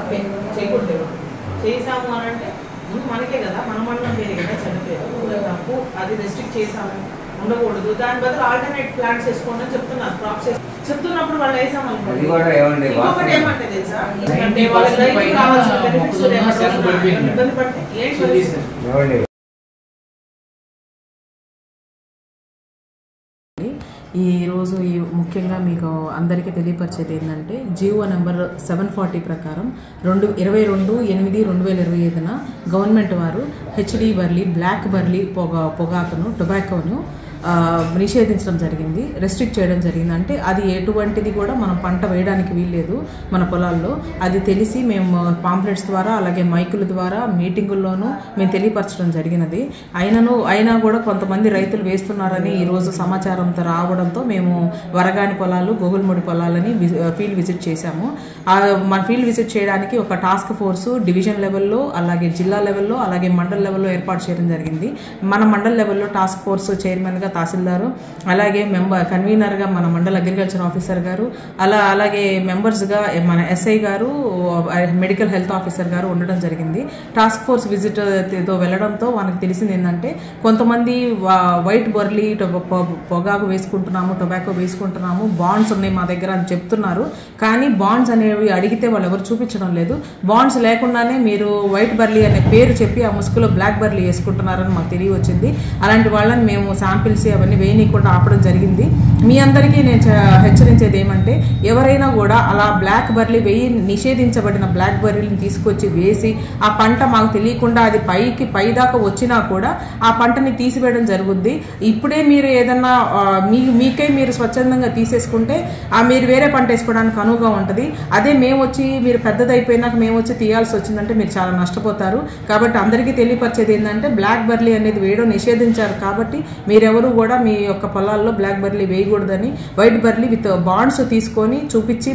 తప్పే, చేయకూడదు. చేసాము అని అంటే ముందు మనకే కదా, మన మండలం పేరు కదా చనిపోయారు, తప్పు, అది రెస్ట్రిక్ట్ చేసాము, ఉండకూడదు. దాని బదులు ఆల్టర్నేట్ ప్లాంట్స్ వేసుకోండి అని చెప్తున్నారు. క్రాప్స్ చెప్తున్నప్పుడు వాళ్ళు వేసామనుకోండి. ఇంకొకటి ఏమంటే తెలుసా, అంటే వాళ్ళకి రైతులకు కావాల్సిన బెనిఫిట్స్ ఇబ్బంది పడితే ఏంటి. ఈరోజు ముఖ్యంగా మీకు అందరికీ తెలియపరిచేది ఏంటంటే జీవో నెంబర్ 740 ప్రకారం 22/8/2025 గవర్నమెంట్ వారు హెచ్డి బర్లీ, బ్లాక్ బర్లీ పొగాకును, టొబాకోను నిషేధించడం జరిగింది, రెస్ట్రిక్ట్ చేయడం జరిగింది. అంటే అది ఎటువంటిది కూడా మనం పంట వేయడానికి వీల్లేదు మన పొలాల్లో. అది తెలిసి మేము పాంప్లెట్స్ ద్వారా అలాగే మైకుల ద్వారా మీటింగుల్లోనూ మేము తెలియపరచడం జరిగినది. అయినా కూడా కొంతమంది రైతులు వేస్తున్నారని ఈరోజు సమాచారంతో రావడంతో మేము వరగాని పొలాలు, గోగుల్ముడి పొలాలని ఫీల్డ్ విజిట్ చేశాము. మన ఫీల్డ్ విజిట్ చేయడానికి ఒక టాస్క్ ఫోర్సు డివిజన్ లెవెల్లో, అలాగే జిల్లా లెవెల్లో, అలాగే మండల్ లెవెల్లో ఏర్పాటు చేయడం జరిగింది. మన మండల్ లెవెల్లో టాస్క్ ఫోర్స్ చైర్మన్గా తహసీల్దారు, అలాగే కన్వీనర్గా మన మండల అగ్రికల్చర్ ఆఫీసర్ గారు, అలాగే మెంబర్స్గా మన ఎస్ఐ గారు, మెడికల్ హెల్త్ ఆఫీసర్ గారు ఉండడం జరిగింది. టాస్క్ ఫోర్స్ విజిట్తో వెళ్ళడంతో మనకు తెలిసింది ఏంటంటే కొంతమంది వైట్ బర్లీ పొగాకు వేసుకుంటున్నాము, టొబాకో వేసుకుంటున్నాము, బాండ్స్ ఉన్నాయి మా దగ్గర అని చెప్తున్నారు. కానీ బాండ్స్ అనేవి అడిగితే వాళ్ళు ఎవరు చూపించడం లేదు. బాండ్స్ లేకుండానే మీరు వైట్ బర్లీ అనే పేరు చెప్పి ఆ ముసుగులో బ్లాక్ బర్లీ వేసుకుంటున్నారని మాకు తెలియవచ్చింది. అలాంటి వాళ్ళని మేము శాంపిల్స్ అవన్నీ వేయనీయకుండా ఆపడం జరిగింది. మీ అందరికీ నేను హెచ్చరించేది ఏమంటే ఎవరైనా కూడా అలా బ్లాక్ బర్లీ నిషేధించబడిన బ్లాక్ బర్లీని తీసుకొచ్చి వేసి ఆ పంట మాకు తెలియకుండా అది పైదాకా వచ్చినా కూడా ఆ పంటని తీసివేయడం జరుగుద్ది. ఇప్పుడే మీరు ఏదన్నా మీకే మీరు స్వచ్ఛందంగా తీసేసుకుంటే మీరు వేరే పంట వేసుకోవడానికి అనువుగా ఉంటుంది. అదే మేము వచ్చి మీరు పెద్దదైపోయినాక మేము వచ్చి తీయాల్సి వచ్చిందంటే మీరు చాలా నష్టపోతారు. కాబట్టి అందరికీ తెలియపరిచేది ఏంటంటే బ్లాక్ బర్లీ అనేది వేయడం నిషేధించారు. కాబట్టి మీరెవరు కూడా మీ యొక్క పొలాల్లో బ్లాక్ బర్లీ వేయకూడదని, వైట్ బర్లీ విత్ బాండ్స్ తీసుకొని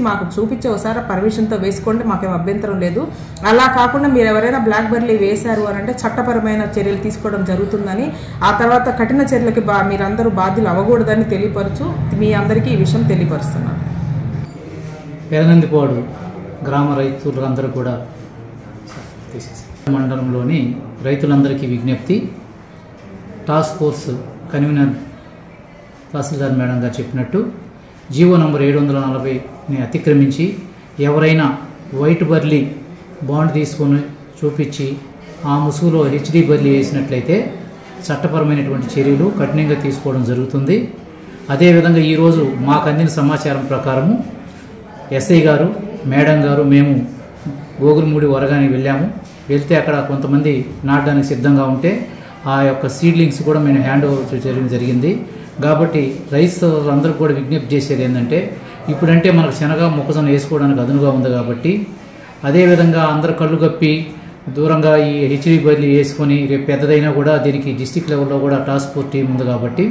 మాకు చూపించి ఒకసారి పర్మిషన్తో వేసుకోండి, మాకేం అభ్యంతరం లేదు. అలా కాకుండా మీరు ఎవరైనా బ్లాక్ బర్లీ వేశారు అని అంటే చట్టపరమైన చర్యలు తీసుకోవడం జరుగుతుందని, ఆ తర్వాత కఠిన చర్యలకి మీరందరూ బాధ్యులు అవ్వకూడదని తెలియపరచు మీ అందరికీ ఈ విషయం తెలియపరుస్తున్నాను. పేదనందిపాడు గ్రామ రైతులందరూ కూడా మండలంలోని రైతులందరికీ విజ్ఞప్తి, టాస్క్ ఫోర్స్ కన్వీనర్ తహసీల్దార్ మేడం గారు చెప్పినట్టు జీవో నంబర్ 740ని అతిక్రమించి ఎవరైనా వైట్ బర్లీ బాండ్ తీసుకొని చూపించి ఆ ముసుగులో హెచ్డి బర్లీ వేసినట్లయితే చట్టపరమైనటువంటి చర్యలు కఠినంగా తీసుకోవడం జరుగుతుంది. అదేవిధంగా ఈరోజు మాకు అందిన సమాచారం ప్రకారము ఎస్ఐ గారు, మేడం గారు, మేము గోగుల్ముడి వరగాని వెళ్తే అక్కడ కొంతమంది నాటడానికి సిద్ధంగా ఉంటే ఆ యొక్క సీడ్లింగ్స్ కూడా మేము హ్యాండ్ ఓవర్ చేయడం జరిగింది. కాబట్టి రైతులందరూ కూడా విజ్ఞప్తి చేసేది ఏంటంటే ఇప్పుడంటే మనకు శనగ, మొక్కజొన్న వేసుకోవడానికి అదునుగా ఉంది. కాబట్టి అదేవిధంగా అందరు కళ్ళు కప్పి దూరంగా ఈ హెచ్డి బర్లీ వేసుకొని రేపు పెద్దదైనా కూడా దీనికి డిస్టిక్ లెవెల్లో కూడా టాస్క్ ఫోర్స్ టీం ఉంది. కాబట్టి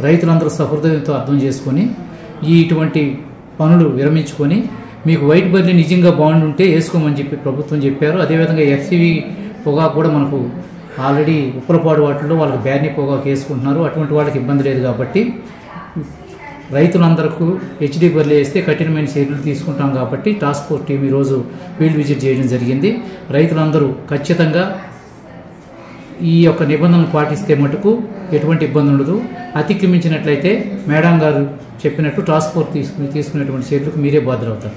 రైతులందరూ సహృదయంతో అర్థం చేసుకొని ఇటువంటి పనులు విరమించుకొని మీకు వైట్ బర్లీ నిజంగా బాండ్ ఉంటే వేసుకోమని చెప్పి ప్రభుత్వం చెప్పారు. అదేవిధంగా ఎఫ్సివి పొగాకు కూడా మనకు ఆల్రెడీ ఉప్పలపాడు వాటిల్లో వాళ్ళకి బ్యానీ పొగాకు వేసుకుంటున్నారు. అటువంటి వాళ్ళకి ఇబ్బంది లేదు. కాబట్టి రైతులందరికీ హెచ్డి బర్లీ వేస్తే కఠినమైన చర్యలు తీసుకుంటాం. కాబట్టి టాస్క్ ఫోర్స్ టీం ఈరోజు ఫీల్డ్ విజిట్ చేయడం జరిగింది. రైతులందరూ ఖచ్చితంగా ఈ యొక్క నిబంధనలు పాటిస్తే మటుకు ఎటువంటి ఇబ్బంది ఉండదు. అతిక్రమించినట్లయితే మేడం గారు చెప్పినట్టు టాస్క్ ఫోర్స్ తీసుకునేటువంటి చర్యలకు మీరే బాధ్యులవుతారు.